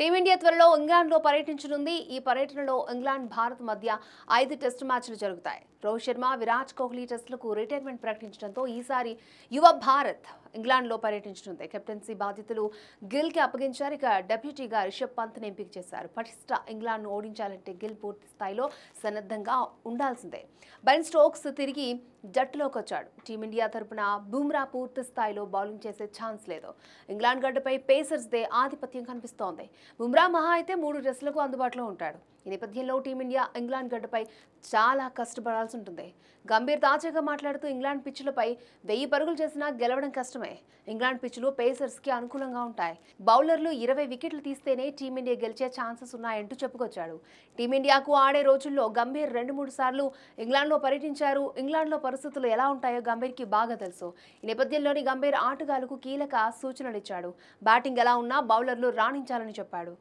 Team India త్వరలో ఇంగ్లాండ్లో పర్యటించనుంది. ఈ పర్యటనలో ఇంగ్లాండ్, భారత్ మధ్య 5 టెస్టు మ్యాచ్లు జరుగుతాయి. రోహిత్ శర్మ, విరాట్ కోహ్లీ టెస్టులకు రిటైర్మెంట్ ప్రకటించడంతో ఈసారి యువ భారత్ ఇంగ్లాండ్లో పర్యటించనుంది. కెప్టెన్సీ బాధ్యతలు గిల్కి అప్పగించారు. ఇక డెప్యూటీగా రిషబ్ పంత్ని ఎంపిక చేశారు. పటిష్ట ఇంగ్లాండ్ను ఓడించాలంటే గిల్ పూర్తి స్థాయిలో సన్నద్ధంగా ఉండాల్సిందే. బెన్ స్టోక్స్ తిరిగి జట్టులోకి వచ్చాడు. టీమిండియా తరపున బుమ్రా పూర్తి స్థాయిలో బౌలింగ్ చేసే ఛాన్స్ లేదు. ఇంగ్లాండ్ గడ్డపై పేసర్స్దే ఆధిపత్యం కనిపిస్తోంది. బుమ్రా మహా అయితే 3 టెస్టులకు అందుబాటులో ఉంటాడు. ఈ నేపథ్యంలో టీమిండియా ఇంగ్లాండ్ గడ్డపై చాలా కష్టపడాల్సి ఉంటుంది. గంభీర్ తాజాగా మాట్లాడుతూ ఇంగ్లాండ్ పిచ్చులపై 1000 పరుగులు చేసినా గెలవడం కష్టమే. ఇంగ్లాండ్ పిచ్చులు పేసర్స్కి అనుకూలంగా ఉంటాయి. బౌలర్లు 20 వికెట్లు తీస్తేనే టీమిండియా గెలిచే ఛాన్సెస్ ఉన్నాయంటూ చెప్పుకొచ్చాడు. టీమిండియాకు ఆడే రోజుల్లో గంభీర్ 2-3 సార్లు ఇంగ్లాండ్లో పర్యటించారు. ఇంగ్లాండ్లో పరిస్థితులు ఎలా ఉంటాయో గంభీర్కి బాగా తెలుసు. ఈ నేపథ్యంలోని గంభీర్ ఆటగాళ్లకు కీలక సూచనలిచ్చాడు. బ్యాటింగ్ ఎలా ఉన్నా బౌలర్లు రాణించాలని చెప్పాడు.